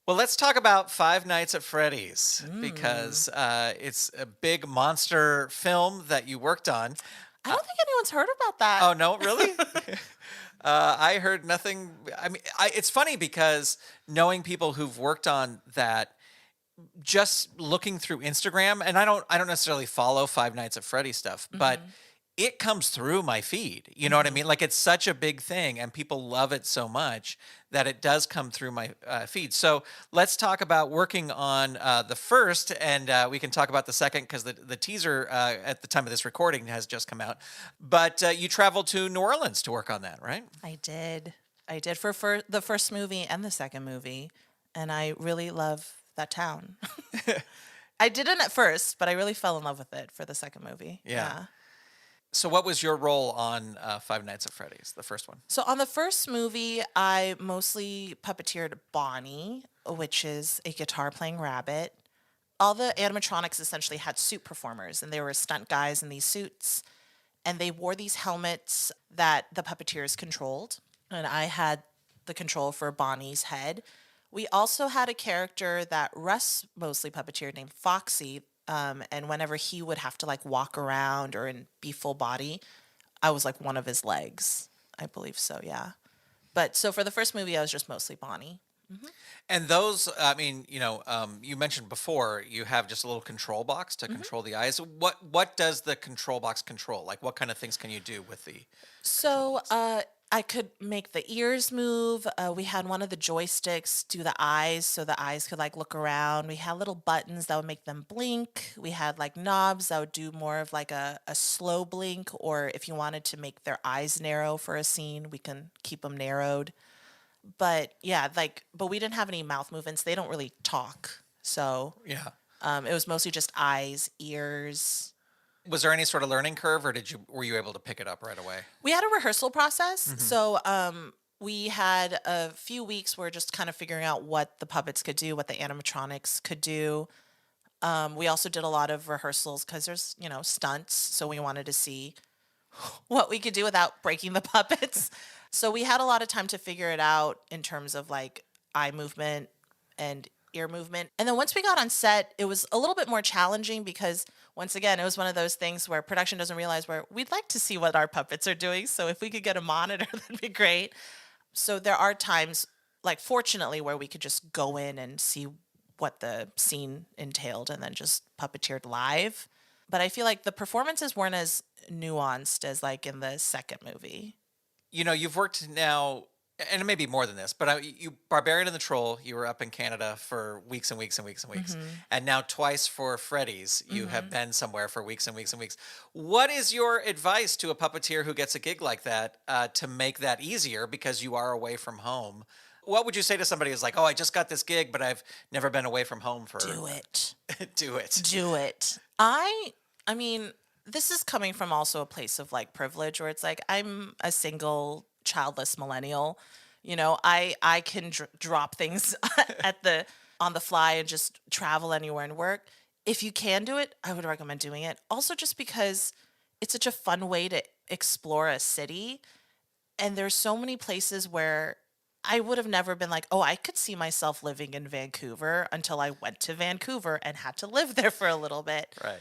Well, let's talk about Five Nights at Freddy's Mm. because it's a big monster film that you worked on. I Uh, don't think anyone's heard about that. oh no, really? I heard nothing. I mean, it's funny because knowing people who've worked on that, just looking through Instagram, and I don't necessarily follow Five Nights at Freddy stuff, but Mhm, it comes through my feed. You know what I mhm. mean? Like it's such a big thing, and people love it so much that it does come through my feed. So let's talk about working on the first, and we can talk about the second because the teaser at the time of this recording has just come out. But you traveled to New Orleans to work on that, right? I did. I did for the first movie and the second movie, and I really love that town. I didn't at first, but I really fell in love with it for the second movie. Yeah. Yeah. So what was your role on Five Nights at Freddy's, the first one? So on the first movie, I mostly puppeteered Bonnie, which is a guitar playing rabbit. All the animatronics essentially had suit performers, and they were stunt guys in these suits, and they wore these helmets that the puppeteers controlled. And I had the control for Bonnie's head. We also had a character that Russ mostly puppeteered named Foxy. And whenever he would have to like walk around or be full body, I was like one of his legs. I believe so, yeah. But so for the first movie, I was just mostly Bonnie. And those, I mean, you mentioned before you have just a little control box to Hmm. control the eyes. What does the control box control? Like, what kind of things can you do with the control So box? I could make the ears move. We had one of the joysticks do the eyes so the eyes could like look around. We had little buttons that would make them blink. We had like knobs that would do more of like a slow blink, or if you wanted to make their eyes narrow for a scene, we can keep them narrowed. But yeah, but we didn't have any mouth movements. They don't really talk. So Yeah. it was mostly just eyes, ears. Was there any sort of learning curve, or were you able to pick it up right away? We had a rehearsal process. Hmm. So we had a few weeks where just kind of figuring out what the puppets could do, what the animatronics could do. We also did a lot of rehearsals because there's, stunts. So we wanted to see what we could do without breaking the puppets. So we had a lot of time to figure it out in terms of like eye movement and ear movement. And then once we got on set, it was a little bit more challenging because once again, it was one of those things where production doesn't realize where we'd like to see what our puppets are doing. So if we could get a monitor, that'd be great. So there are times, like fortunately, where we could just go in and see what the scene entailed and then just puppeteered live. But I feel like the performances weren't as nuanced as like in the second movie. You've worked now, and it may be more than this, but you Barbarian and the Troll, you were up in Canada for weeks and weeks and weeks and weeks, Hmm. and now twice for Freddy's, you have Hmm. been somewhere for weeks and weeks and weeks. What is your advice to a puppeteer who gets a gig like that to make that easier because you are away from home? What would you say to somebody who's like, "Oh, I just got this gig, but I've never been away from home for"? Do it. Do it. Do it. I mean, this is coming from also a place of like privilege where it's like I'm a single childless millennial. I can drop things at the on the fly and just travel anywhere and work. If you can do it, I would recommend doing it. Also just because it's such a fun way to explore a city, and there's so many places where I would have never been like, "Oh, I could see myself living in Vancouver," until I went to Vancouver and had to live there for a little bit. Right.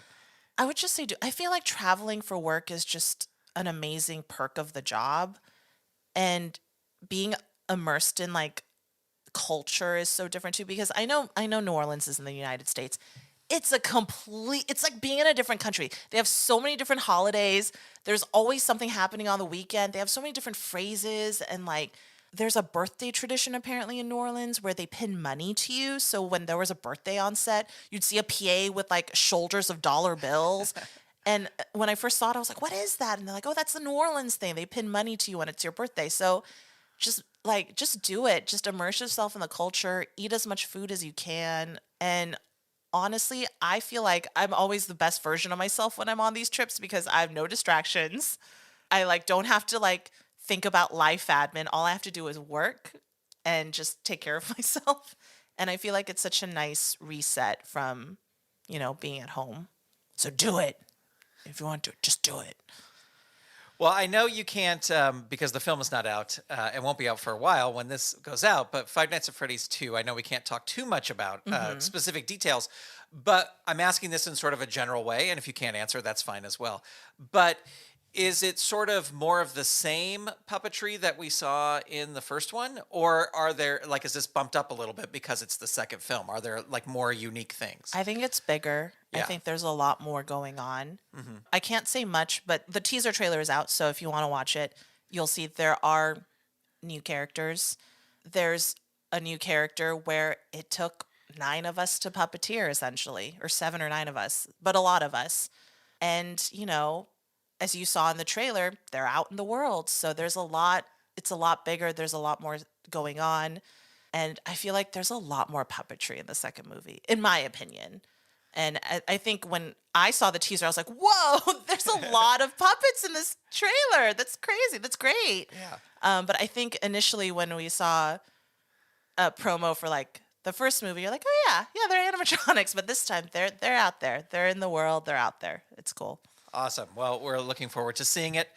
I would just say, I feel like traveling for work is just an amazing perk of the job. And being immersed in like culture is so different too, because I know New Orleans is in the United States. It's like being in a different country. They have so many different holidays. There's always something happening on the weekend. They have so many different phrases, and like there's a birthday tradition apparently in New Orleans where they pin money to you. So when there was a birthday on set, you'd see a PA with like shoulders of dollar bills. And when I first saw it, I was like, "What is that?" And they're like, "Oh, that's the New Orleans thing. They pin money to you when it's your birthday." So just do it. Just immerse yourself in the culture, eat as much food as you can. And honestly, I feel like I'm always the best version of myself when I'm on these trips because I have no distractions. I like don't have to like think about life admin. All I have to do is work and just take care of myself. And I feel like it's such a nice reset from, being at home. So do it. If you want to, just do it. Well, I know you can't because the film is not out and won't be out for a while when this goes out. But Five Nights at Freddy's 2, I know we can't talk too much about Hmm. specific details, but I'm asking this in sort of a general way. And if you can't answer, that's fine as well. But is it sort of more of the same puppetry that we saw in the first one? Or are there, like, is this bumped up a little bit because it's the second film? Are there like more unique things? I think it's bigger. I Yeah. think there's a lot more going on. Hmm. I can't say much, but the teaser trailer is out, so if you want to watch it, you'll see there are new characters. There's a new character where it took 9 of us to puppeteer, essentially, or 7 or 9 of us, but a lot of us. And, as you saw in the trailer, they're out in the world. So there's a lot, it's a lot bigger. There's a lot more going on. And I feel like there's a lot more puppetry in the second movie, in my opinion. And I think when I saw the teaser, I was like, whoa, there's a lot of puppets in this trailer. That's crazy. That's great. Yeah. But I think initially when we saw a promo for like the first movie, you're like, oh yeah, they're animatronics. But this time they're out there. They're in the world. They're out there. It's cool. Awesome. Well, we're looking forward to seeing it.